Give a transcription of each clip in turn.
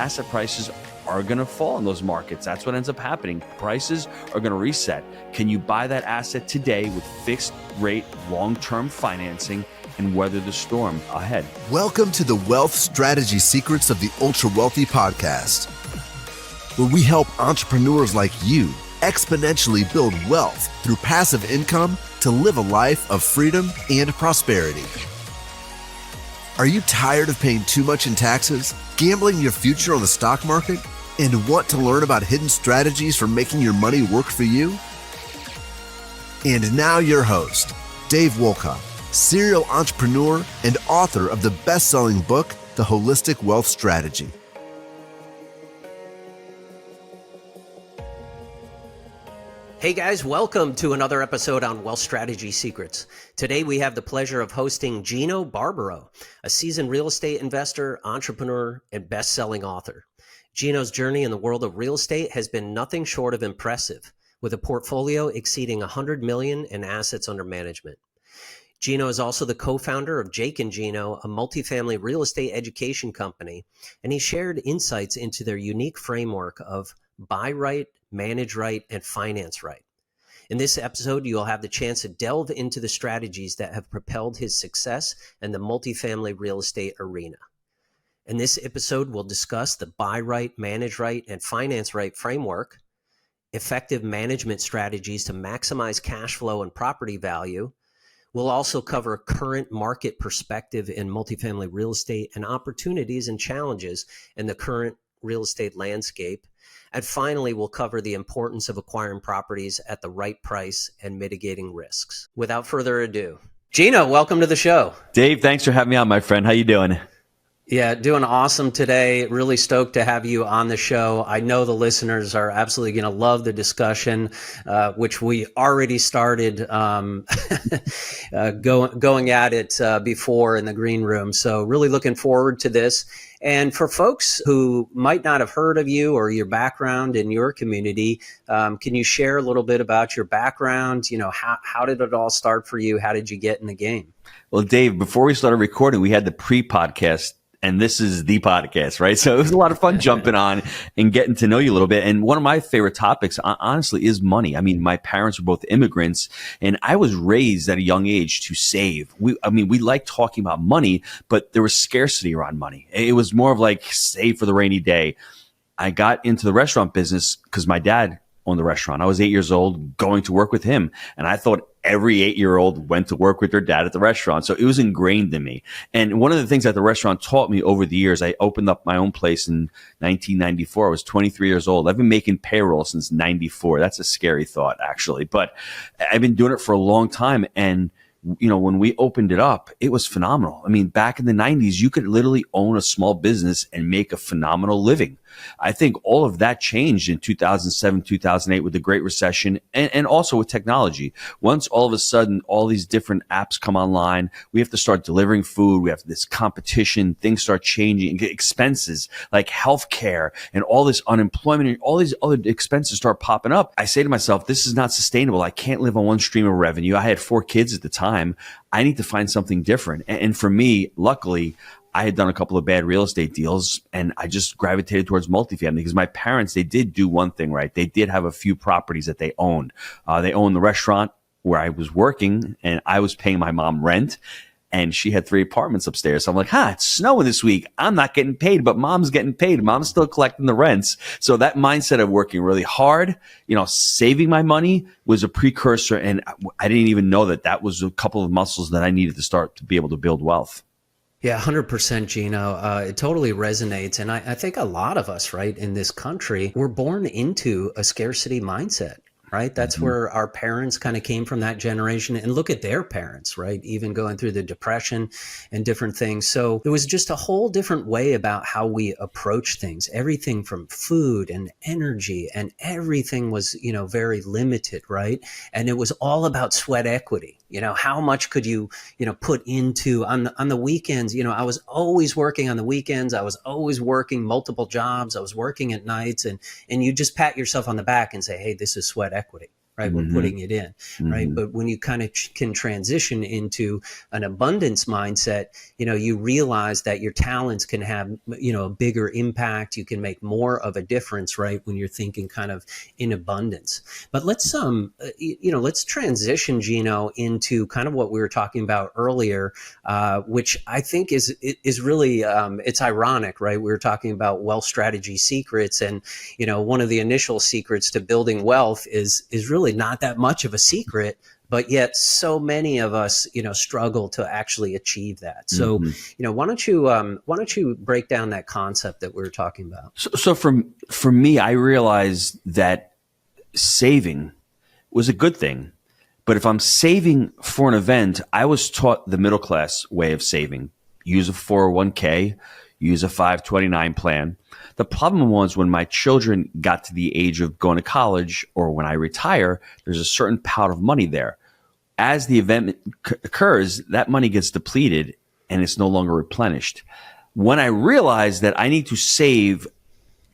asset prices are going to fall in those markets. That's what ends up happening. Prices are going to reset. Can you buy that asset today with fixed rate, long-term financing and weather the storm ahead? Welcome to the Wealth Strategy Secrets of the Ultra Wealthy podcast, where we help entrepreneurs like you exponentially build wealth through passive income to live a life of freedom and prosperity. Are you tired of paying too much in taxes, gambling your future on the stock market, and want to learn about hidden strategies for making your money work for you? And now your host, Dave Wolcott, serial entrepreneur and author of the best-selling book, The Holistic Wealth Strategy. Hey guys, welcome to another episode on Wealth Strategy Secrets. Today we have the pleasure of hosting Gino Barbaro, a seasoned real estate investor, entrepreneur, and best-selling author. Gino's journey in the world of real estate has been nothing short of impressive, with a portfolio exceeding $100 million in assets under management. Gino is also the co-founder of Jake Gino, a multifamily real estate education company, and he shared insights into their unique framework of buy right, manage right, and finance right. In this episode, you'll have the chance to delve into the strategies that have propelled his success in the multifamily real estate arena. In this episode, we'll discuss the buy right, manage right, and finance right framework, effective management strategies to maximize cash flow and property value. We'll also cover current market perspective in multifamily real estate and opportunities and challenges in the current real estate landscape. And finally, we'll cover the importance of acquiring properties at the right price and mitigating risks. Without further ado, Gino, welcome to the show. Dave, thanks for having me on, my friend. How you doing? Yeah, doing awesome today. Really stoked to have you on the show. I know the listeners are absolutely going to love the discussion, which we already started going at it before in the green room. So really looking forward to this. And for folks who might not have heard of you or your background in your community, can you share a little bit about your background? You know, how did it all start for you? How did you get in the game? Well, Dave, before we started recording, we had the pre-podcast. And this is the podcast, right? So it was a lot of fun jumping on and getting to know you a little bit. And one of my favorite topics, honestly, is money. I mean, my parents were both immigrants, and I was raised at a young age to save. We like talking about money, but there was scarcity around money. It was more of like save for the rainy day. I got into the restaurant business because my dad owned the restaurant. I was 8 years old going to work with him, and I thought every 8-year-old went to work with their dad at the restaurant. So it was ingrained in me. And one of the things that the restaurant taught me over the years, I opened up my own place in 1994. I was 23 years old. I've been making payroll since 94. That's a scary thought, actually. But I've been doing it for a long time. And you know, when we opened it up, it was phenomenal. I mean, back in the 90s, you could literally own a small business and make a phenomenal living. I think all of that changed in 2007, 2008 with the Great Recession and also with technology. Once all of a sudden, all these different apps come online, we have to start delivering food. We have this competition. Things start changing. Expenses like healthcare and all this unemployment and all these other expenses start popping up. I say to myself, this is not sustainable. I can't live on one stream of revenue. I had 4 kids at the time. I need to find something different. And for me, luckily, I had done a couple of bad real estate deals, and I just gravitated towards multifamily because my parents, they did do one thing right. They did have a few properties that they owned. They owned the restaurant where I was working, and I was paying my mom rent, and she had 3 apartments upstairs. So I'm like, it's snowing this week. I'm not getting paid, but mom's getting paid. Mom's still collecting the rents. So that mindset of working really hard, you know, saving my money was a precursor, and I didn't even know that was a couple of muscles that I needed to start to be able to build wealth. Yeah, 100%, Gino. It totally resonates. And I think a lot of us, right, in this country, we're born into a scarcity mindset. Right. That's where our parents kind of came from, that generation, and look at their parents, right? Even going through the Depression and different things. So it was just a whole different way about how we approach things. Everything from food and energy and everything was, you know, very limited. Right. And it was all about sweat equity. You know, how much could you, put into on the weekends? You know, I was always working on the weekends. I was always working multiple jobs. I was working at nights, and you just pat yourself on the back and say, hey, this is sweat equity, right? We're putting it in, right? But when you kind of can transition into an abundance mindset, you realize that your talents can have, a bigger impact. You can make more of a difference, right? When you're thinking kind of in abundance. But let's transition, Gino, into kind of what we were talking about earlier, which I think is really, it's ironic, right? We were talking about wealth strategy secrets, and, one of the initial secrets to building wealth is really not that much of a secret, but yet so many of us, struggle to actually achieve that. So, why don't you break down that concept that we were talking about? So for me, I realized that saving was a good thing. But if I'm saving for an event, I was taught the middle class way of saving. Use a 401k, use a 529 plan. The problem was when my children got to the age of going to college or when I retire, there's a certain pot of money there. As the event occurs, that money gets depleted and it's no longer replenished. When I realized that I need to save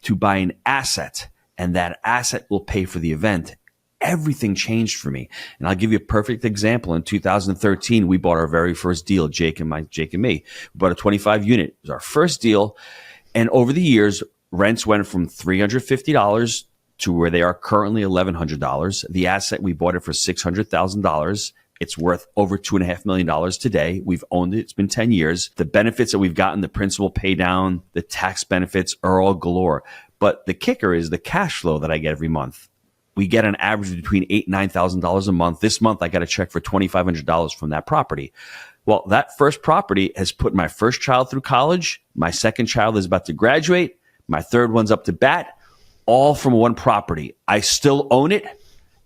to buy an asset and that asset will pay for the event, everything changed for me. And I'll give you a perfect example. In 2013, we bought our very first deal, Jake and me. We bought a 25 unit. It was our first deal. And over the years, rents went from $350 to where they are currently $1,100. The asset, we bought it for $600,000. It's worth over $2.5 million today. We've owned it. It's been 10 years. The benefits that we've gotten, the principal pay down, the tax benefits are all galore. But the kicker is the cash flow that I get every month. We get an average between $8,000 and $9,000 a month. This month, I got a check for $2,500 from that property. Well, that first property has put my first child through college. My second child is about to graduate. My third one's up to bat, all from one property. I still own it,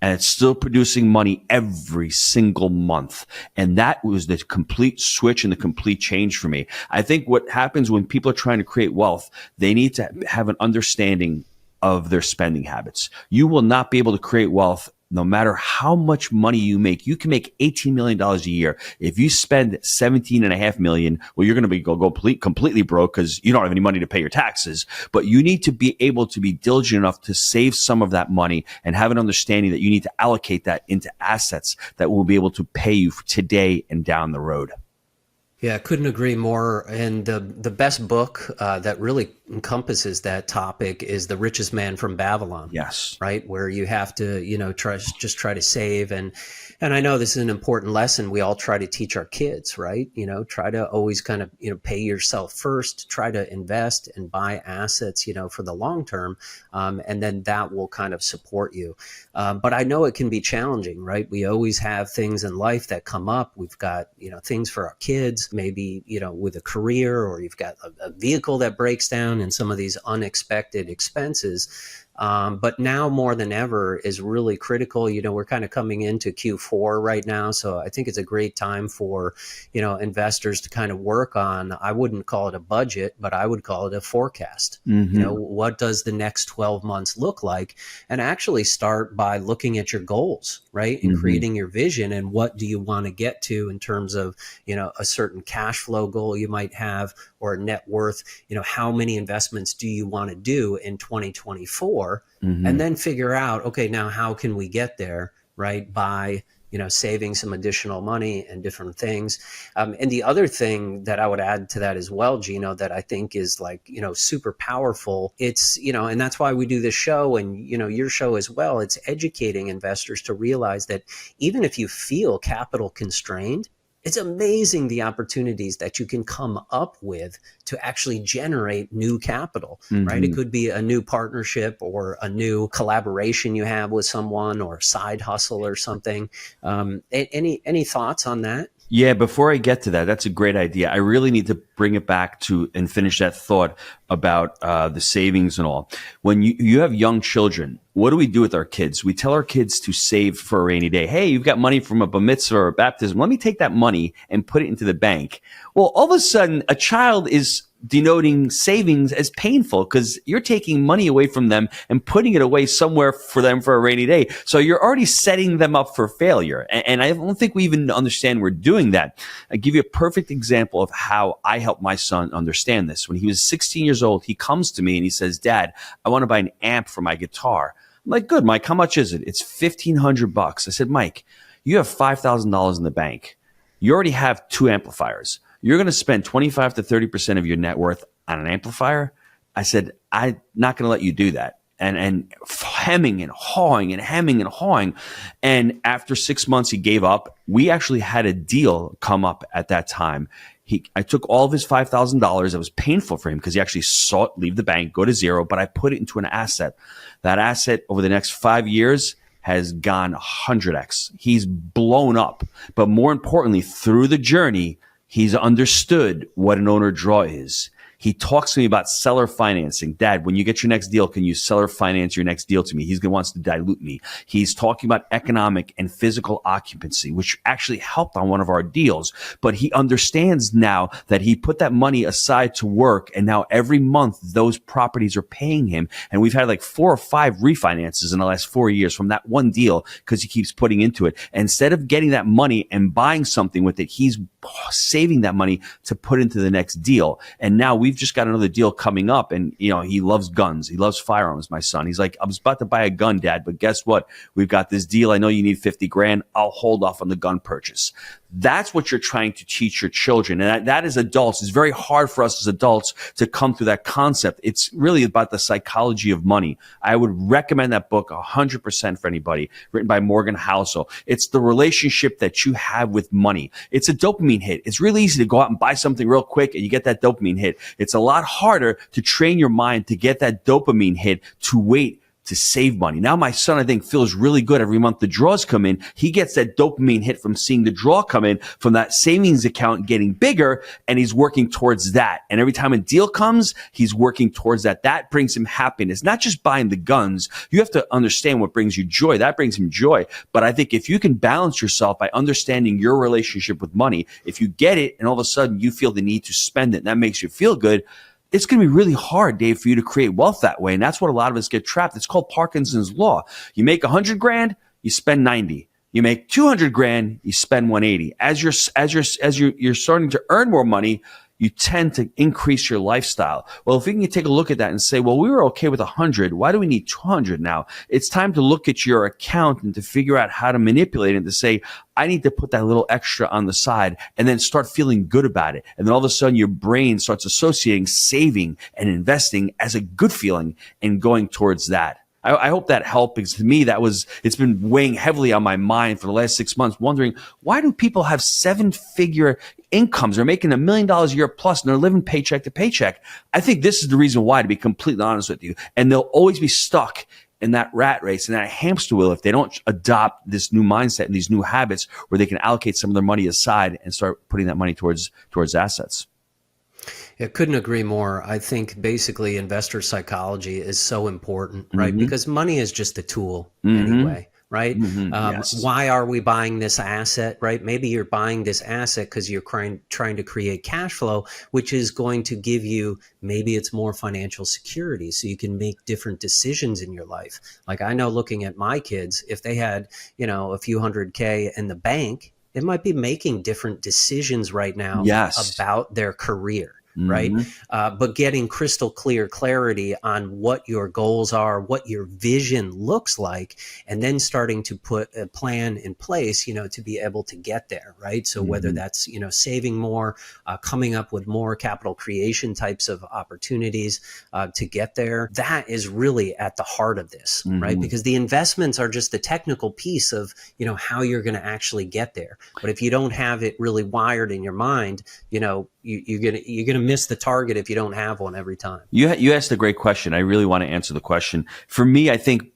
and it's still producing money every single month. And that was the complete switch and the complete change for me. I think what happens when people are trying to create wealth, they need to have an understanding of their spending habits. You will not be able to create wealth no matter how much money you make. You can make $18 million a year. If you spend $17.5 million, well, you're going to be completely broke because you don't have any money to pay your taxes. But you need to be able to be diligent enough to save some of that money and have an understanding that you need to allocate that into assets that will be able to pay you for today and down the road. Yeah, I couldn't agree more. And the best book that really encompasses that topic is The Richest Man from Babylon. Yes. Right? Where you have to, try to save. And I know this is an important lesson we all try to teach our kids, right? Try to always kind of, pay yourself first, try to invest and buy assets, for the long term. And then that will kind of support you. But I know it can be challenging, right? We always have things in life that come up. We've got, things for our kids, maybe, with a career, or you've got a vehicle that breaks down and some of these unexpected expenses. But now more than ever is really critical. We're kind of coming into Q4 right now. So I think it's a great time for, investors to kind of work on, I wouldn't call it a budget, but I would call it a forecast. What does the next 12 months look like? And actually start by looking at your goals, right? And creating your vision and what do you want to get to in terms of, a certain cash flow goal you might have or a net worth, how many investments do you want to do in 2024? And then figure out, okay, now how can we get there, right? By, saving some additional money and different things. And the other thing that I would add to that as well, Gino, that I think is super powerful. It's, and that's why we do this show and, your show as well. It's educating investors to realize that even if you feel capital constrained, it's amazing the opportunities that you can come up with to actually generate new capital, right? It could be a new partnership or a new collaboration you have with someone or a side hustle or something. Any thoughts on that? Yeah, before I get to that, that's a great idea. I really need to bring it back to and finish that thought about the savings and all. When you have young children, what do we do with our kids? We tell our kids to save for a rainy day. Hey, you've got money from a bar mitzvah or a baptism. Let me take that money and put it into the bank. Well, all of a sudden, a child is denoting savings as painful because you're taking money away from them and putting it away somewhere for them for a rainy day. So you're already setting them up for failure. And I don't think we even understand we're doing that. I give you a perfect example of how I helped my son understand this. When he was 16 years old, he comes to me and he says, Dad, I want to buy an amp for my guitar. I'm like, good, Mike, how much is it? It's $1,500. I said, Mike, you have $5,000 in the bank. You already have 2 amplifiers. You're going to spend 25 to 30% of your net worth on an amplifier. I said, I'm not going to let you do that. And hemming and hawing and hemming and hawing. And after 6 months, he gave up. We actually had a deal come up at that time. I took all of his $5,000. It was painful for him because he actually saw it leave the bank, go to zero, but I put it into an asset. That asset over the next 5 years has gone 100x. He's blown up. But more importantly, through the journey, he's understood what an owner draw is. He talks to me about seller financing. Dad, when you get your next deal, can you seller finance your next deal to me? He wants to dilute me. He's talking about economic and physical occupancy, which actually helped on one of our deals. But he understands now that he put that money aside to work, and now every month those properties are paying him. And we've had like 4 or 5 refinances in the last 4 years from that one deal because he keeps putting into it. Instead of getting that money and buying something with it, he's saving that money to put into the next deal. And now we've just got another deal coming up, and he loves guns. He loves firearms, my son. He's like, I was about to buy a gun, Dad, but guess what? We've got this deal. I know you need 50 grand. I'll hold off on the gun purchase. That's what you're trying to teach your children. And that is adults. It's very hard for us as adults to come through that concept. It's really about the psychology of money. I would recommend that book 100% for anybody, written by Morgan Housel. It's the relationship that you have with money. It's a dopamine hit. It's really easy to go out and buy something real quick and you get that dopamine hit. It's a lot harder to train your mind to get that dopamine hit, to wait, to save money. Now my son, I think, feels really good every month the draws come in. He gets that dopamine hit from seeing the draw come in, from that savings account getting bigger, and he's working towards that. And every time a deal comes, he's working towards that. That brings him happiness, not just buying the guns. You have to understand what brings you joy. That brings him joy. But I think if you can balance yourself by understanding your relationship with money, if you get it and all of a sudden you feel the need to spend it and that makes you feel good, it's going to be really hard, Dave, for you to create wealth that way. And that's what a lot of us get trapped. It's called Parkinson's law. You make 100 grand, you spend 90. You make 200 grand, you spend 180. As you're starting to earn more money, you tend to increase your lifestyle. Well, if we can take a look at that and say, well, we were okay with 100. Why do we need 200 now? It's time to look at your account and to figure out how to manipulate it and to say, I need to put that little extra on the side, and then start feeling good about it. And then all of a sudden your brain starts associating saving and investing as a good feeling and going towards that. I hope that helped, because to me, it's been weighing heavily on my mind for the last 6 months, wondering, why do people have 7-figure incomes? They're making $1 million a year plus and they're living paycheck to paycheck. I think this is the reason why, to be completely honest with you. And they'll always be stuck in that rat race and that hamster wheel if they don't adopt this new mindset and these new habits where they can allocate some of their money aside and start putting that money towards assets. I couldn't agree more. I think basically investor psychology is so important, right? Because money is just a tool anyway, right? Yes. Why are we buying this asset, right? Maybe you're buying this asset because you're trying to create cash flow, which is going to give you, maybe it's more financial security, so you can make different decisions in your life. Like, I know, looking at my kids, if they had, a few $100K in the bank, it might be making different decisions right now about their career. Right. But getting crystal clear clarity on what your goals are, what your vision looks like, and then starting to put a plan in place, to be able to get there. Right. So whether that's, saving more, coming up with more capital creation types of opportunities to get there, that is really at the heart of this. Right. Because the investments are just the technical piece of, how you're going to actually get there. But if you don't have it really wired in your mind, you're gonna miss the target if you don't have one every time. You asked a great question. I really want to answer the question. For me, I think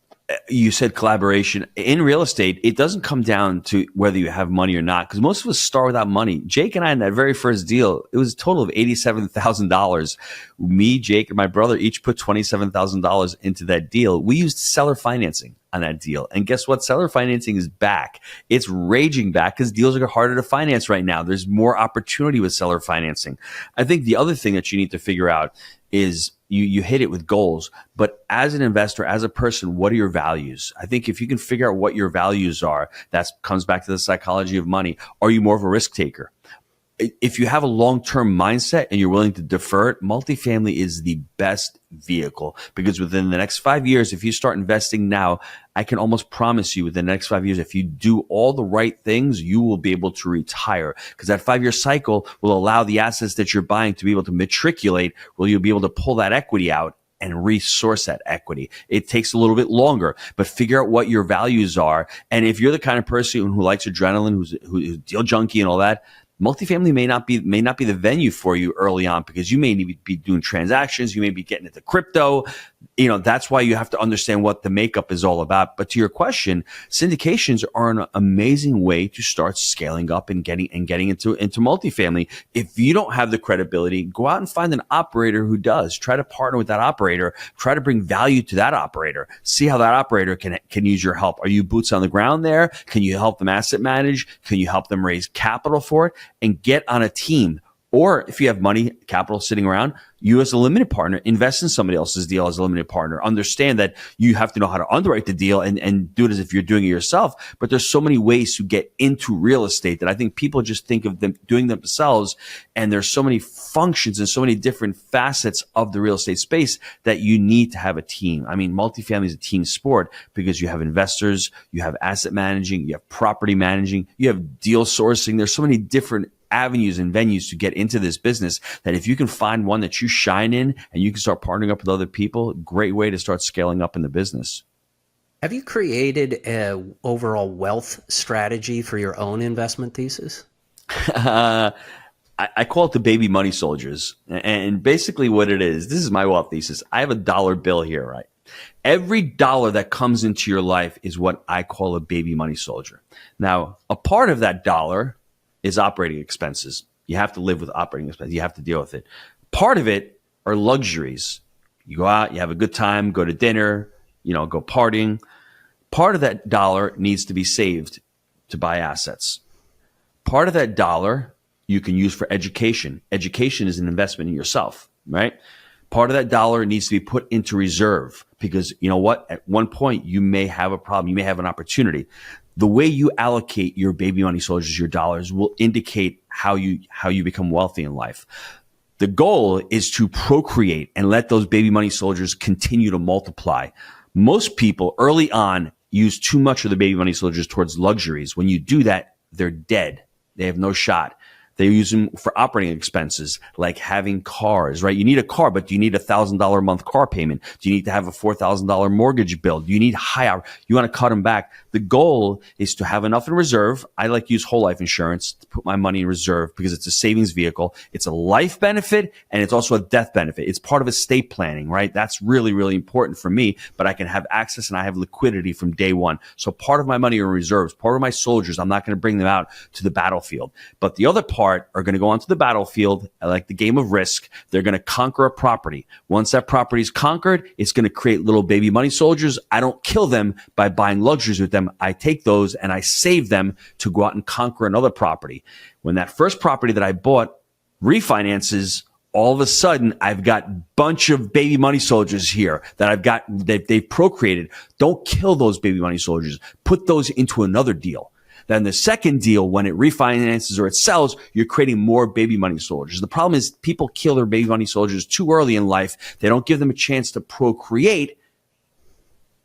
you said collaboration. In real estate, it doesn't come down to whether you have money or not, because most of us start without money. Jake and I, in that very first deal, it was a total of $87,000. Me, Jake, and my brother each put $27,000 into that deal. We used seller financing on that deal. And guess what? Seller financing is back. It's raging back because deals are harder to finance right now. There's more opportunity with seller financing. I think the other thing that you need to figure out is you hit it with goals. But as an investor, as a person, what are your values? I think if you can figure out what your values are, that comes back to the psychology of money. Are you more of a risk taker? if you have a long-term mindset and you're willing to defer it, multifamily is the best vehicle, because within the next 5 years, if you start investing now, I can almost promise you within the next 5 years, if you do all the right things, you will be able to retire, because that 5-year cycle will allow the assets that you're buying to be able to matriculate, where you'll be able to pull that equity out and resource that equity. It takes a little bit longer, but figure out what your values are. And if you're the kind of person who likes adrenaline, who's deal junkie and all that, multifamily may not be the venue for you early on, because you may need to be doing transactions. You may be getting into crypto. That's why you have to understand what the makeup is all about. But to your question, syndications are an amazing way to start scaling up and getting into multifamily. If you don't have the credibility, go out and find an operator who does. Try to partner with that operator. Try to bring value to that operator. See how that operator can use your help. Are you boots on the ground there? Can you help them asset manage? Can you help them raise capital for it? And get on a team. Or if you have money, capital sitting around, you as a limited partner, invest in somebody else's deal as a limited partner. Understand that you have to know how to underwrite the deal and do it as if you're doing it yourself. But there's so many ways to get into real estate that I think people just think of them doing themselves. And there's so many functions and so many different facets of the real estate space that you need to have a team. I mean, multifamily is a team sport, because you have investors, you have asset managing, you have property managing, you have deal sourcing. There's so many different avenues and venues to get into this business that if you can find one that you shine in and you can start partnering up with other people, great way to start scaling up in the business. Have you created an overall wealth strategy for your own investment thesis? I call it the baby money soldiers. And basically what it is, this is my wealth thesis. I have a dollar bill here, right? Every dollar that comes into your life is what I call a baby money soldier. Now, a part of that dollar is operating expenses. You have to live with operating expenses. You have to deal with it. Part of it are luxuries. You go out, you have a good time, go to dinner, go partying. Part of that dollar needs to be saved to buy assets. Part of that dollar you can use for education. Education is an investment in yourself, right? Part of that dollar needs to be put into reserve, because you know what? At one point, you may have a problem. You may have an opportunity. The way you allocate your baby money soldiers, your dollars, will indicate how you become wealthy in life. The goal is to procreate and let those baby money soldiers continue to multiply. Most people early on use too much of the baby money soldiers towards luxuries. When you do that, they're dead. They have no shot. They use them for operating expenses, like having cars, right? You need a car, but do you need $1,000 a month car payment? Do you need to have a $4,000 mortgage bill? Do you need high hour? You want to cut them back. The goal is to have enough in reserve. I like to use whole life insurance to put my money in reserve, because it's a savings vehicle. It's a life benefit and it's also a death benefit. It's part of estate planning, right? That's really, really important for me, but I can have access and I have liquidity from day one. So part of my money are in reserves, part of my soldiers, I'm not going to bring them out to the battlefield. But the other part are going to go onto the battlefield, like the game of Risk. They're going to conquer a property. Once that property is conquered, it's going to create little baby money soldiers. I don't kill them by buying luxuries with them. I take those and I save them to go out and conquer another property. When that first property that I bought refinances, all of a sudden I've got a bunch of baby money soldiers here that they've procreated. Don't kill those baby money soldiers. Put those into another deal. Then the second deal, when it refinances or it sells, you're creating more baby money soldiers. The problem is people kill their baby money soldiers too early in life. They don't give them a chance to procreate.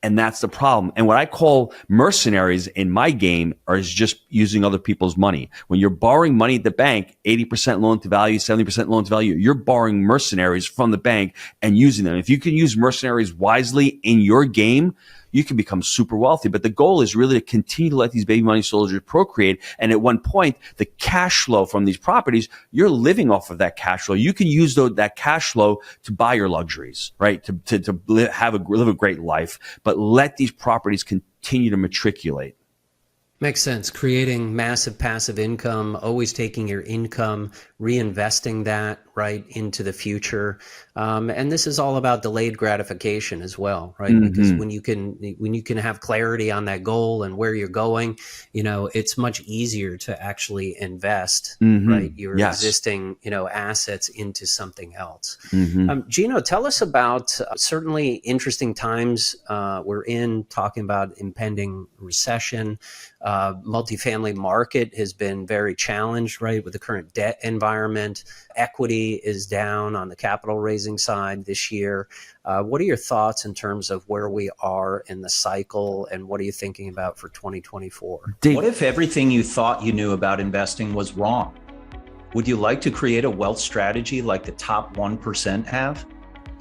And that's the problem. And what I call mercenaries in my game is just using other people's money. When you're borrowing money at the bank, 80% loan to value, 70% loan to value, you're borrowing mercenaries from the bank and using them. If you can use mercenaries wisely in your game, you can become super wealthy. But the goal is really to continue to let these baby money soldiers procreate. And at one point, the cash flow from these properties, you're living off of that cash flow. You can use that cash flow to buy your luxuries, right? To live a great life, but let these properties continue to matriculate. Makes sense. Creating massive passive income, always taking your income, reinvesting that, right, into the future. And this is all about delayed gratification as well, right? Because when you can have clarity on that goal and where you're going, it's much easier to actually invest, right, your existing, assets into something else. Gino, tell us about certainly interesting times we're in, talking about impending recession. Multifamily market has been very challenged, right, with the current debt environment. Equity is down on the capital raising side this year. What are your thoughts in terms of where we are in the cycle, and what are you thinking about for 2024? What if everything you thought you knew about investing was wrong? Would you like to create a wealth strategy like the top 1% have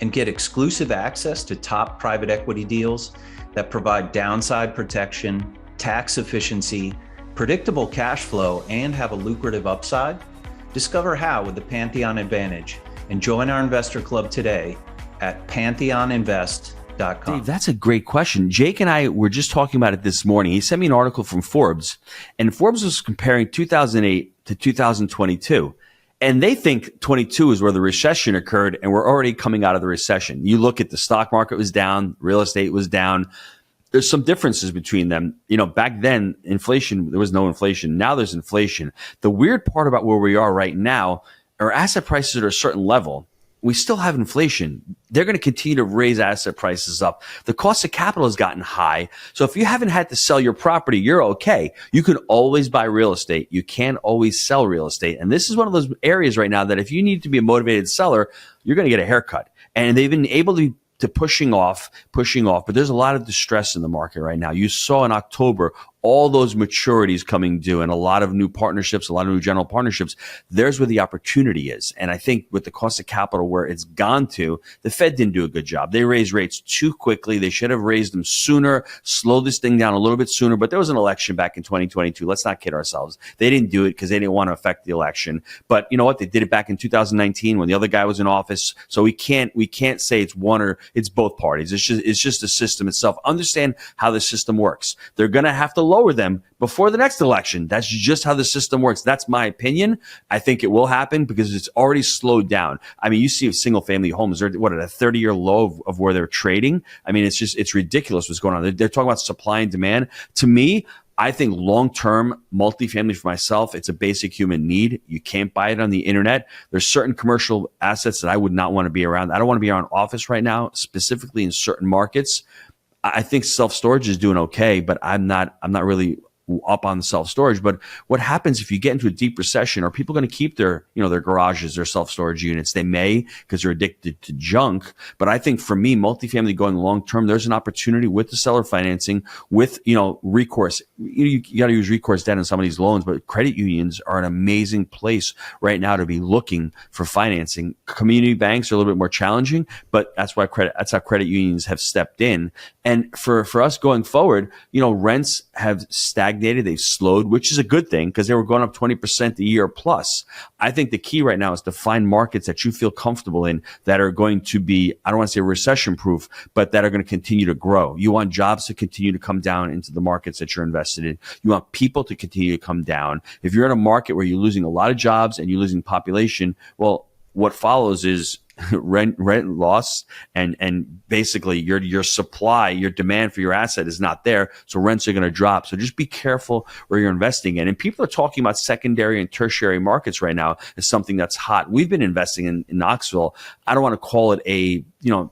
and get exclusive access to top private equity deals that provide downside protection, tax efficiency, predictable cash flow, and have a lucrative upside? Discover how with the Pantheon Advantage and join our investor club today at pantheoninvest.com. Dave, that's a great question. Jake and I were just talking about it this morning. He sent me an article from Forbes, and Forbes was comparing 2008 to 2022. And they think 22 is where the recession occurred, and we're already coming out of the recession. You look at the stock market was down, real estate was down. There's some differences between them. Back then, inflation, there was no inflation. Now there's inflation. The weird part about where we are right now, our asset prices are at a certain level. We still have inflation. They're going to continue to raise asset prices up. The cost of capital has gotten high. So if you haven't had to sell your property, you're okay. You can always buy real estate. You can't always sell real estate. And this is one of those areas right now that if you need to be a motivated seller, you're going to get a haircut. And they've been able to pushing off, but there's a lot of distress in the market right now. You saw in October all those maturities coming due and a lot of new partnerships, a lot of new general partnerships. There's where the opportunity is. And I think with the cost of capital where it's gone to, the Fed didn't do a good job. They raised rates too quickly. They should have raised them sooner, slow this thing down a little bit sooner. But there was an election back in 2022. Let's not kid ourselves. They didn't do it because they didn't want to affect the election. But you know what? They did it back in 2019 when the other guy was in office. So we can't say it's one or it's both parties. It's just the system itself. Understand how the system works. They're going to have to lower them before the next election. That's just how the system works. That's my opinion. I think it will happen because it's already slowed down. I mean, you see single family homes, they're at a 30-year low of where they're trading. I mean, it's ridiculous what's going on. They're talking about supply and demand. To me, I think long-term multifamily for myself, it's a basic human need. You can't buy it on the internet. There's certain commercial assets that I would not want to be around. I don't want to be around office right now, specifically in certain markets. I think self-storage is doing okay, but I'm not really up on self-storage. But what happens if you get into a deep recession? Are people going to keep their garages, their self-storage units? They may, because they're addicted to junk. But I think for me, multifamily going long-term, there's an opportunity with the seller financing, with, recourse. You got to use recourse debt in some of these loans, but credit unions are an amazing place right now to be looking for financing. Community banks are a little bit more challenging, but that's how credit unions have stepped in. And for us going forward, rents have stagnated. They've slowed, which is a good thing because they were going up 20% a year plus. I think the key right now is to find markets that you feel comfortable in that are going to be, I don't want to say recession proof, but that are going to continue to grow. You want jobs to continue to come down into the markets that you're invested in. You want people to continue to come down. If you're in a market where you're losing a lot of jobs and you're losing population, well, what follows is rent loss, and basically your supply, your demand for your asset is not there, so rents are going to drop. So just be careful where you're investing in. And people are talking about secondary and tertiary markets right now as something that's hot. We've been investing in Knoxville. I don't want to call it a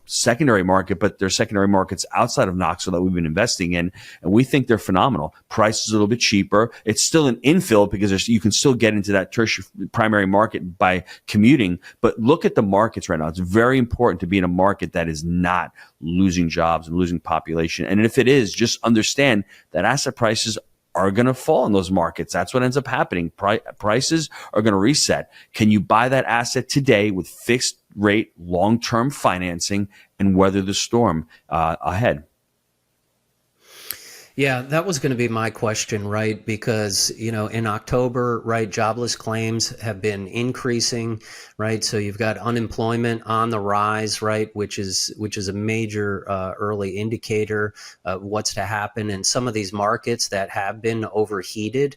secondary market, but there's secondary markets outside of Knoxville that we've been investing in, and we think they're phenomenal. Price is a little bit cheaper. It's still an infill because you can still get into that tertiary primary market by commuting. But look at the markets right now. It's very important to be in a market that is not losing jobs and losing population. And if it is, just understand that asset prices are going to fall in those markets. That's what ends up happening. Prices are going to reset. Can you buy that asset today with fixed rate, long-term financing and weather the storm ahead? Yeah, that was going to be my question, right? Because, in October, right, jobless claims have been increasing, right? So you've got unemployment on the rise, right, which is a major early indicator of what's to happen in some of these markets that have been overheated,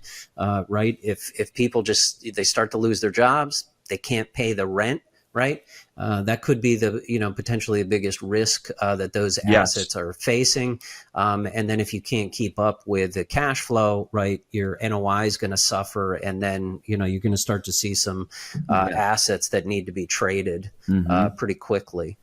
right? If people they start to lose their jobs, they can't pay the rent, right? That could be potentially the biggest risk that those Yes. assets are facing. And then if you can't keep up with the cash flow, right, your NOI is going to suffer. And then, you're going to start to see some assets that need to be traded pretty quickly.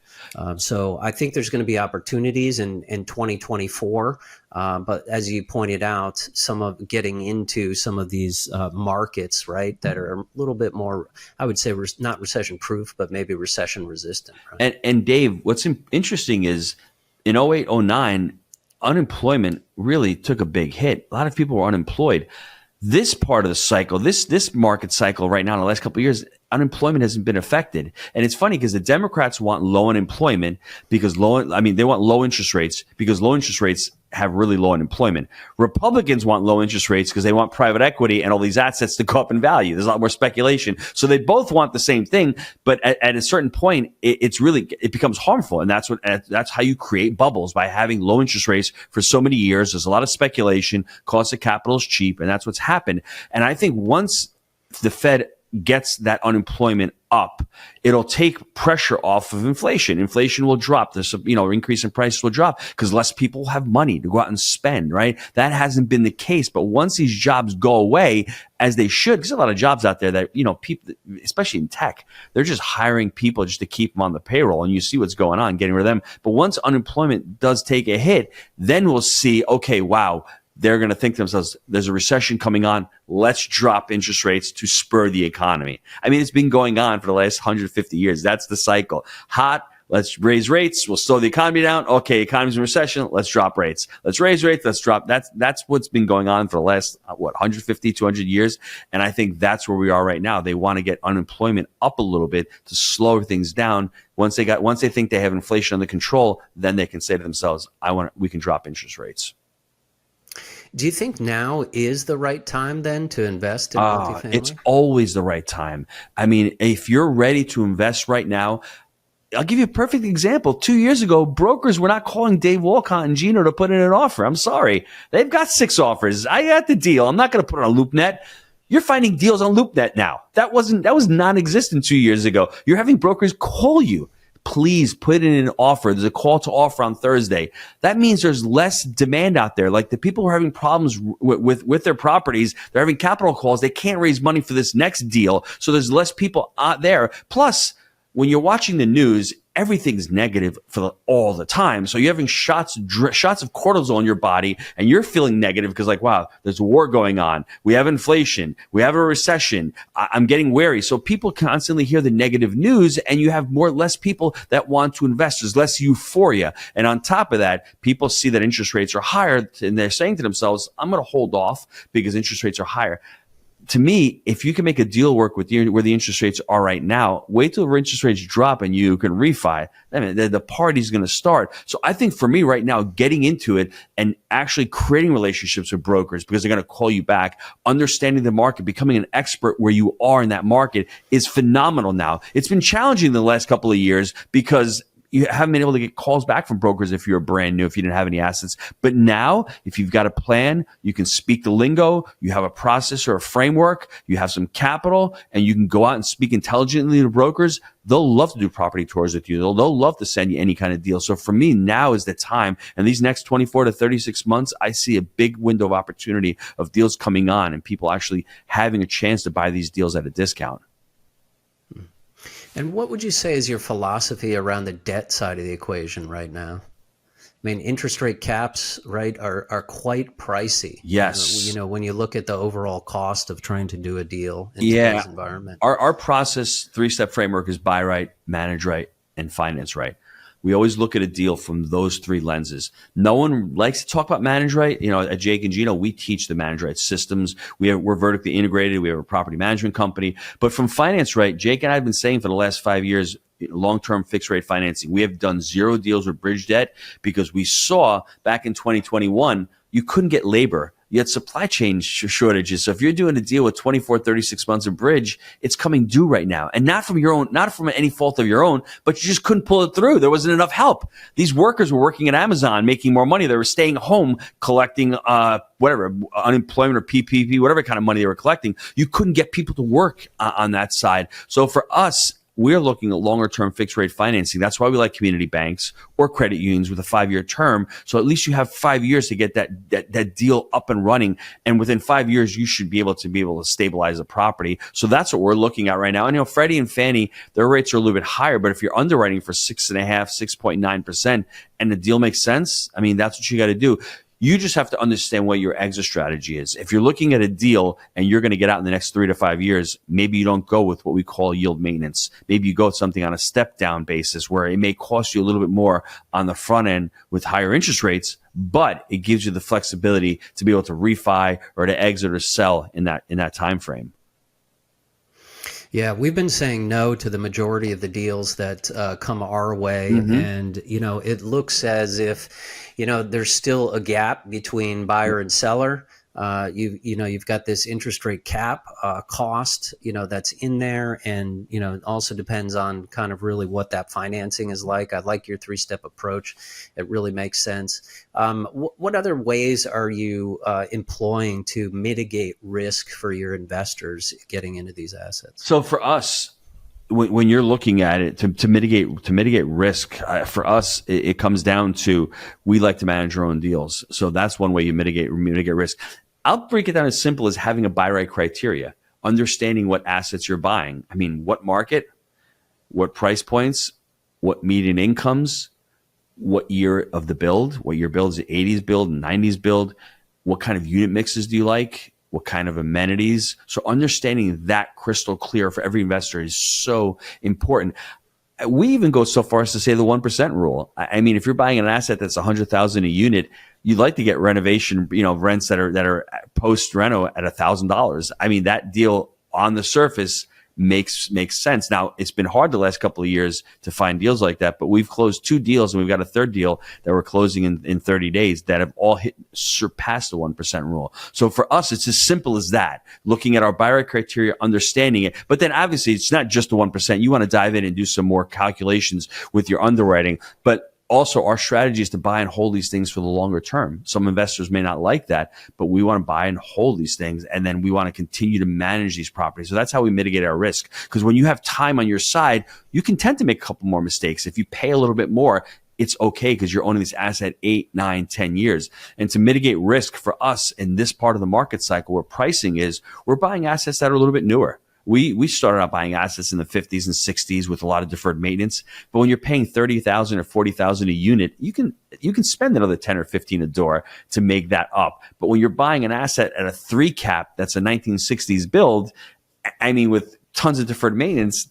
So I think there's going to be opportunities in 2024. But as you pointed out, some of getting into some of these markets, right, that are a little bit more, I would say, not recession proof, but maybe recession resistant. Right? And Dave, what's interesting is in 08, 09, unemployment really took a big hit. A lot of people were unemployed. This part of the cycle, this market cycle right now in the last couple of years, unemployment hasn't been affected. And it's funny because the Democrats want low unemployment because they want low interest rates because low interest rates have really low unemployment. Republicans want low interest rates because they want private equity and all these assets to go up in value. There's a lot more speculation. So they both want the same thing, but at a certain point, it becomes harmful. And that's how you create bubbles, by having low interest rates for so many years. There's a lot of speculation, cost of capital is cheap, and that's what's happened. And I think once the Fed gets that unemployment up, it'll take pressure off of inflation. Inflation will drop. This, increase in prices will drop because less people have money to go out and spend, right? That hasn't been the case. But once these jobs go away, as they should, because there's a lot of jobs out there that, people, especially in tech, they're just hiring people just to keep them on the payroll. And you see what's going on, getting rid of them. But once unemployment does take a hit, then we'll see, okay, wow, they're going to think to themselves, there's a recession coming on. Let's drop interest rates to spur the economy. I mean, it's been going on for the last 150 years. That's the cycle. Hot, let's raise rates. We'll slow the economy down. Okay, economy's in recession. Let's drop rates. Let's raise rates. Let's drop. That's what's been going on for the last, 150, 200 years. And I think that's where we are right now. They want to get unemployment up a little bit to slow things down. Once they think they have inflation under control, then they can say to themselves, we can drop interest rates. Do you think now is the right time then to invest in multifamily? It's always the right time. I mean, if you're ready to invest right now, I'll give you a perfect example. 2 years ago, brokers were not calling Dave Walcott and Gino to put in an offer. I'm sorry. They've got 6 offers. I got the deal. I'm not going to put it on LoopNet. You're finding deals on LoopNet now. That was non-existent 2 years ago. You're having brokers call you. Please put in an offer. There's a call to offer on Thursday. That means there's less demand out there. Like the people who are having problems with their properties, they're having capital calls. They can't raise money for this next deal. So there's less people out there. Plus, when you're watching the news, everything's negative all the time. So you're having shots of cortisol in your body, and you're feeling negative because, like, wow, there's a war going on. We have inflation. We have a recession. I'm getting wary. So people constantly hear the negative news, and you have less people that want to invest. There's less euphoria. And on top of that, people see that interest rates are higher, and they're saying to themselves, I'm going to hold off because interest rates are higher. To me, if you can make a deal work with where the interest rates are right now, wait till the interest rates drop and you can refi. I mean, the party's going to start. So I think for me right now, getting into it and actually creating relationships with brokers because they're going to call you back, understanding the market, becoming an expert where you are in that market is phenomenal now. It's been challenging the last couple of years because you haven't been able to get calls back from brokers if you're brand new, if you didn't have any assets. But now, if you've got a plan, you can speak the lingo, you have a process or a framework, you have some capital, and you can go out and speak intelligently to brokers. They'll love to do property tours with you. They'll love to send you any kind of deal. So for me, now is the time. And these next 24 to 36 months, I see a big window of opportunity of deals coming on and people actually having a chance to buy these deals at a discount. And what would you say is your philosophy around the debt side of the equation right now? I mean, interest rate caps, right, are quite pricey. Yes. When you look at the overall cost of trying to do a deal in today's environment. Our process 3-step framework is buy right, manage right, and finance right. We always look at a deal from those 3 lenses. No one likes to talk about manage right. At Jake and Gino, we teach the manage right systems. We're vertically integrated. We have a property management company. But from finance right, Jake and I have been saying for the last 5 years, long-term fixed rate financing. We have done 0 deals with bridge debt because we saw back in 2021, you couldn't get labor. You had supply chain shortages. So if you're doing a deal with 24, 36 months of bridge, it's coming due right now. And not from any fault of your own, but you just couldn't pull it through. There wasn't enough help. These workers were working at Amazon, making more money. They were staying home, collecting, unemployment or PPP, whatever kind of money they were collecting. You couldn't get people to work on that side. So for us, we're looking at longer term fixed rate financing. That's why we like community banks or credit unions with a 5-year term. So at least you have 5 years to get that deal up and running. And within 5 years, you should be able to stabilize a property. So that's what we're looking at right now. And Freddie and Fannie, their rates are a little bit higher, but if you're underwriting for 6.5%, 6.9%, and the deal makes sense, I mean, that's what you got to do. You just have to understand what your exit strategy is. If you're looking at a deal and you're going to get out in the next 3 to 5 years, maybe you don't go with what we call yield maintenance. Maybe you go with something on a step down basis where it may cost you a little bit more on the front end with higher interest rates, but it gives you the flexibility to be able to refi or to exit or sell in that time frame. Yeah, we've been saying no to the majority of the deals that come our way. And, it looks as if, there's still a gap between buyer and seller. You've got this interest rate cap cost, that's in there. And, it also depends on kind of really what that financing is like. I like your 3-step approach. It really makes sense. What other ways are you employing to mitigate risk for your investors getting into these assets? So for us, when you're looking at it to mitigate risk, for us, it comes down to, we like to manage our own deals. So that's one way you mitigate risk. I'll break it down as simple as having a buy right criteria, understanding what assets you're buying. I mean, what market, what price points, what median incomes, what year of the build, what year build is it, 80s build, 90s build, what kind of unit mixes do you like, what kind of amenities. So understanding that crystal clear for every investor is so important. We even go so far as to say the 1% rule. I mean, if you're buying an asset that's $100,000 a unit, you'd like to get renovation, rents that are post reno at $1,000. I mean, that deal on the surface makes sense. Now, it's been hard the last couple of years to find deals like that, but we've closed 2 deals and we've got a 3rd deal that we're closing in 30 days that have all surpassed the 1% rule. So for us, it's as simple as that. Looking at our buy right criteria, understanding it. But then obviously it's not just the 1%. You want to dive in and do some more calculations with your underwriting. But also, our strategy is to buy and hold these things for the longer term. Some investors may not like that, but we want to buy and hold these things, and then we want to continue to manage these properties. So that's how we mitigate our risk. Because when you have time on your side, you can tend to make a couple more mistakes. If you pay a little bit more, it's okay because you're owning this asset 8, 9, 10 years. And to mitigate risk for us in this part of the market cycle where pricing is, we're buying assets that are a little bit newer. We started out buying assets in the 50s and 60s with a lot of deferred maintenance. But when you're paying $30,000 or $40,000 a unit, you can spend another 10 or 15 a door to make that up. But when you're buying an asset at a 3 cap that's a 1960s build, I mean, with tons of deferred maintenance,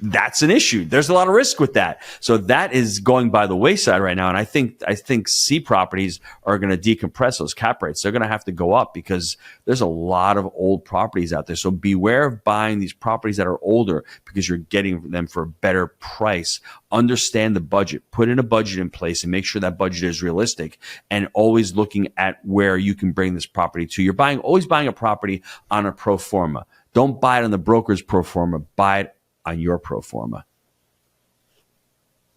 that's an issue. There's a lot of risk with that. So that is going by the wayside right now. And I think C properties are going to decompress those cap rates. They're going to have to go up because there's a lot of old properties out there. So beware of buying these properties that are older because you're getting them for a better price. Understand the budget, put in a budget in place and make sure that budget is realistic and always looking at where you can bring this property to. You're always buying a property on a pro forma. Don't buy it on the broker's pro forma. Buy it on your pro forma.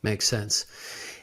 Makes sense.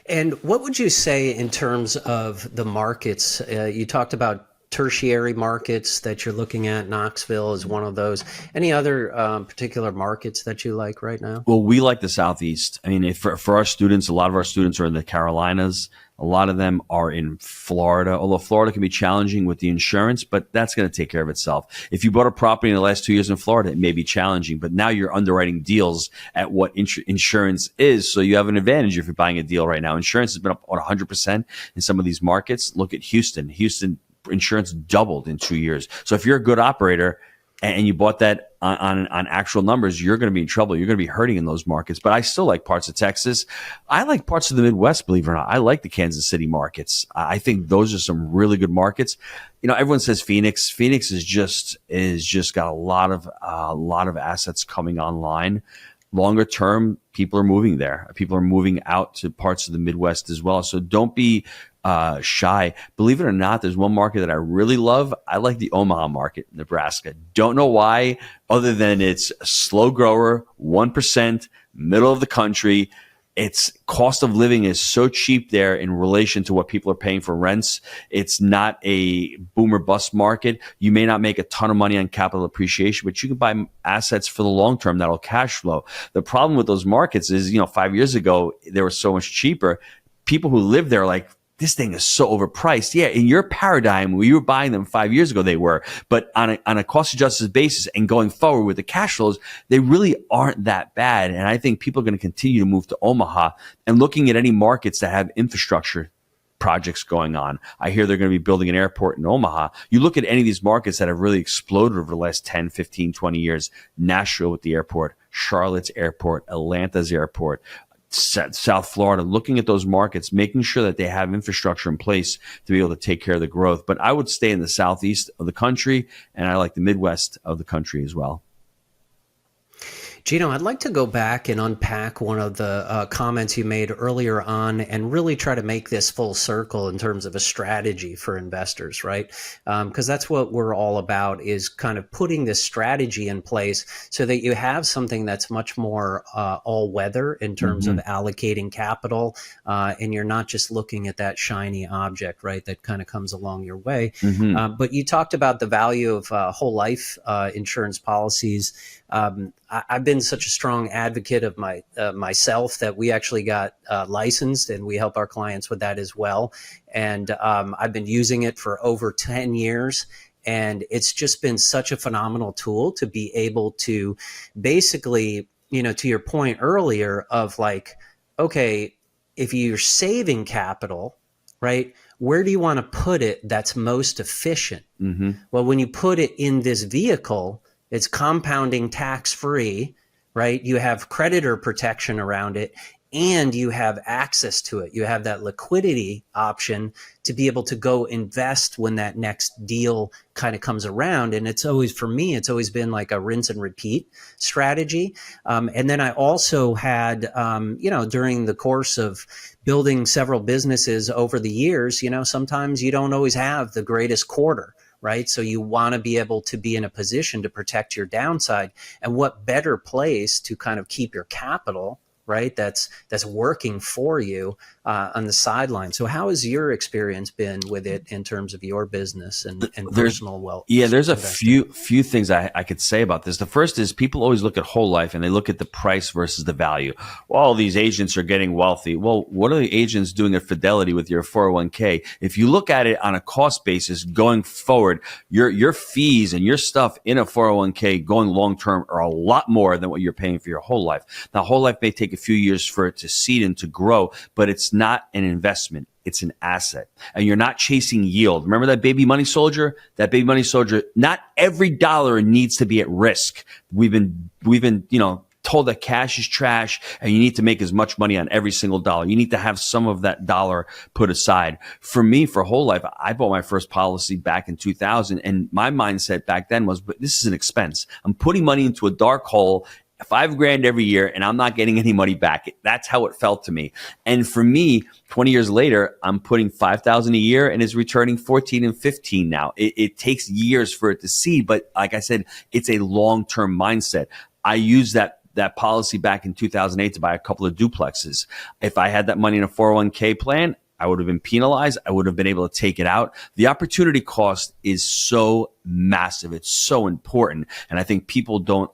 And what would you say in terms of the markets? You talked about tertiary markets that you're looking at. Knoxville is one of those. Any other particular markets that you like right now? Well, we like the Southeast. I mean, for our students, a lot of our students are in the Carolinas. A lot of them are in Florida, although Florida can be challenging with the insurance, but that's going to take care of itself. If you bought a property in the last 2 years in Florida, it may be challenging, but now you're underwriting deals at what insurance is. So you have an advantage if you're buying a deal right now. Insurance has been up on 100% in some of these markets. Look at Houston. Houston insurance doubled in 2 years. So if you're a good operator and you bought that on actual numbers, you're going to be in trouble. You're going to be hurting in those markets. But I still like parts of Texas. I like parts of the Midwest, believe it or not. I like the Kansas City markets. I think those are some really good markets. Everyone says Phoenix. Phoenix is just got a lot of assets coming online. Longer term, people are moving there. People are moving out to parts of the Midwest as well. So don't be shy. Believe it or not, there's one market that I really love. I like the Omaha market, Nebraska. Don't know why, other than it's a slow grower, 1%, middle of the country. It's cost of living is so cheap there in relation to what people are paying for rents. It's not a boom or bust market. You may not make a ton of money on capital appreciation, but you can buy assets for the long term that'll cash flow. The problem with those markets is, 5 years ago, they were so much cheaper. People who live there are like, this thing is so overpriced. Yeah, in your paradigm, when you were buying them 5 years ago, they were. But on a cost-adjusted basis and going forward with the cash flows, they really aren't that bad. And I think people are going to continue to move to Omaha and looking at any markets that have infrastructure projects going on. I hear they're going to be building an airport in Omaha. You look at any of these markets that have really exploded over the last 10, 15, 20 years, Nashville with the airport, Charlotte's airport, Atlanta's airport, South Florida, looking at those markets, making sure that they have infrastructure in place to be able to take care of the growth. But I would stay in the southeast of the country, and I like the Midwest of the country as well. Gino, I'd like to go back and unpack one of the comments you made earlier on and really try to make this full circle in terms of a strategy for investors, right? Because that's what we're all about, is kind of putting this strategy in place so that you have something that's much more all-weather in terms of allocating capital, and you're not just looking at that shiny object, right, that kind of comes along your way. But you talked about the value of whole life insurance policies. I've been such a strong advocate of myself that we actually got licensed, and we help our clients with that as well. And I've been using it for over 10 years. And it's just been such a phenomenal tool to be able to basically, to your point earlier of like, okay, if you're saving capital, right, where do you want to put it that's most efficient? Well, when you put it in this vehicle, it's compounding tax-free, right? You have creditor protection around it, and you have access to it. You have that liquidity option to be able to go invest when that next deal kind of comes around. And it's always, for me, it's always been like a rinse and repeat strategy. And then I also had, during the course of building several businesses over the years, sometimes you don't always have the greatest quarter, right? So you want to be able to be in a position to protect your downside. And what better place to kind of keep your capital, right, that's working for you on the sideline. So how has your experience been with it in terms of your business and personal wealth? Yeah, there's a few things I could say about this. The first is people always look at whole life and they look at the price versus the value. Well, these agents are getting wealthy. Well, what are the agents doing at Fidelity with your 401k? If you look at it on a cost basis going forward, your fees and your stuff in a 401k going long term are a lot more than what you're paying for your whole life. Now, whole life may take a few years for it to seed and to grow, but it's not an investment. It's an asset. And you're not chasing yield. Remember that baby money soldier? That baby money soldier, not every dollar needs to be at risk. We've been, told that cash is trash and you need to make as much money on every single dollar. You need to have some of that dollar put aside. For me, for whole life, I bought my first policy back in 2000, and my mindset back then was, but this is an expense. I'm putting money into a dark hole, $5,000 every year, and I'm not getting any money back. That's how it felt to me. And for me, 20 years later, I'm putting $5,000 a year and is returning 14 and 15 now. It takes years for it to see, but like I said, it's a long-term mindset. I use that policy back in 2008 to buy a couple of duplexes. If I had that money in a 401k plan, I would have been penalized. I would have been able to take it out. The opportunity cost is so massive. It's so important. And I think people don't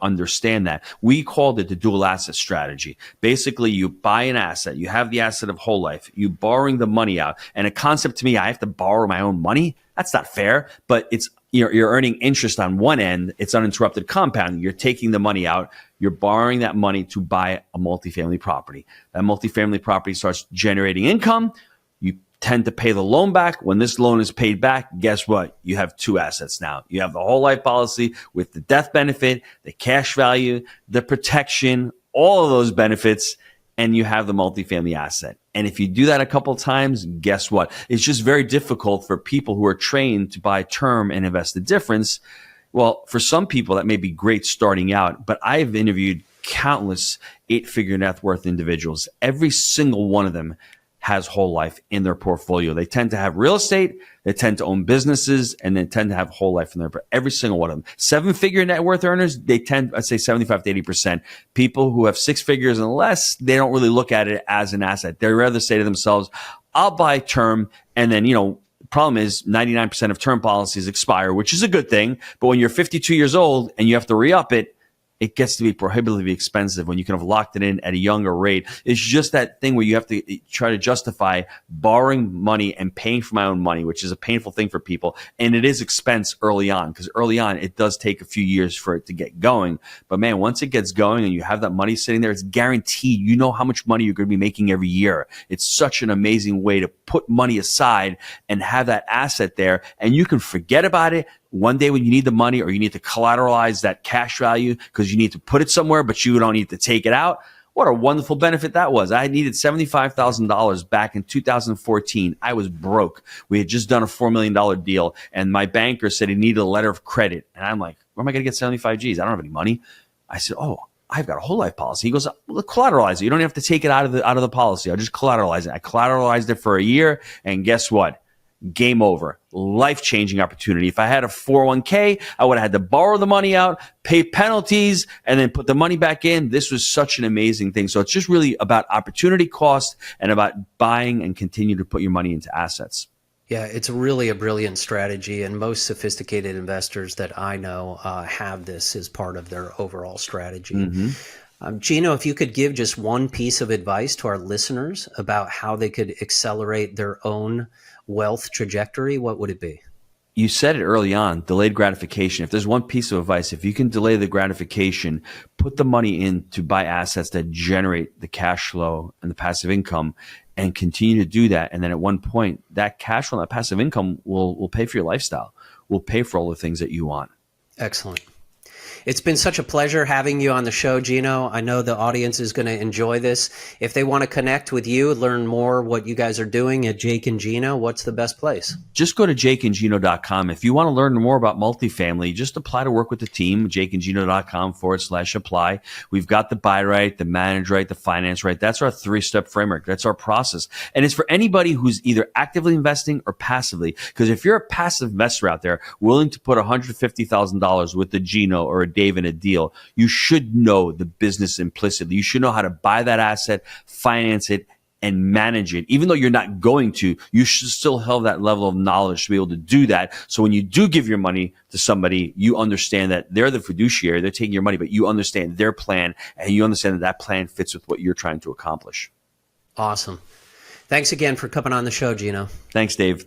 understand that. We called it the dual asset strategy. Basically, you buy an asset, you have the asset of whole life, you borrowing the money out. And a concept to me, I have to borrow my own money. That's not fair, but it's, you're earning interest on one end. It's uninterrupted compounding. You're taking the money out. You're borrowing that money to buy a multifamily property. That multifamily property starts generating income. You tend to pay the loan back. When this loan is paid back, guess what? You have two assets now. You have the whole life policy with the death benefit, the cash value, the protection, all of those benefits, and you have the multifamily asset. And if you do that a couple of times, guess what? It's just very difficult for people who are trained to buy term and invest the difference. Well, for some people, that may be great starting out, but I've interviewed countless 8-figure net worth individuals. Every single one of them has whole life in their portfolio. They tend to have real estate, they tend to own businesses, and they tend to have whole life in there. But every single one of them, 7-figure net worth earners, they tend, I'd say 75 to 80%. People who have 6 figures and less, they don't really look at it as an asset. They rather say to themselves, I'll buy term, and then, problem is 99% of term policies expire, which is a good thing. But when you're 52 years old and you have to re-up it, it gets to be prohibitively expensive when you can have locked it in at a younger rate. It's just that thing where you have to try to justify borrowing money and paying for my own money, which is a painful thing for people. And it is expense early on, because early on, it does take a few years for it to get going. But man, once it gets going and you have that money sitting there, it's guaranteed. You know how much money you're going to be making every year. It's such an amazing way to put money aside and have that asset there, and you can forget about it one day when you need the money, or you need to collateralize that cash value because you need to put it somewhere, but you don't need to take it out. What a wonderful benefit that was. I needed $75,000 back in 2014. I was broke. We had just done a $4 million deal, and my banker said he needed a letter of credit. And I'm like, where am I going to get 75 G's? I don't have any money. I said, I've got a whole life policy. He goes, well, collateralize it. You don't have to take it out of the policy. I'll just collateralize it. I collateralized it for a year, and guess what? Game over. Life-changing opportunity. If I had a 401k, I would have had to borrow the money out, pay penalties, and then put the money back in. This was such an amazing thing. So it's just really about opportunity cost and about buying and continue to put your money into assets. Yeah, it's really a brilliant strategy, and most sophisticated investors that I know have this as part of their overall strategy. Mm-hmm. Gino, if you could give just one piece of advice to our listeners about how they could accelerate their own wealth trajectory, what would it be? You said it early on, delayed gratification. If there's one piece of advice, if you can delay the gratification, put the money in to buy assets that generate the cash flow and the passive income, and continue to do that. And then at one point, that cash flow, that passive income will pay for your lifestyle, will pay for all the things that you want. Excellent. It's been such a pleasure having you on the show, Gino. I know the audience is going to enjoy this. If they want to connect with you, learn more what you guys are doing at Jake and Gino, what's the best place? Just go to jakeandgino.com. If you want to learn more about multifamily, just apply to work with the team, jakeandgino.com/apply. We've got the buy right, the manage right, the finance right. That's our 3-step framework. That's our process. And it's for anybody who's either actively investing or passively. Because if you're a passive investor out there willing to put $150,000 with the Gino or a Dave in a deal, you should know the business implicitly. You should know how to buy that asset, finance it, and manage it. Even though you're not going to, you should still have that level of knowledge to be able to do that. So when you do give your money to somebody, you understand that they're the fiduciary, they're taking your money, but you understand their plan, and you understand that that plan fits with what you're trying to accomplish. Awesome. Thanks again for coming on the show, Gino. Thanks, Dave.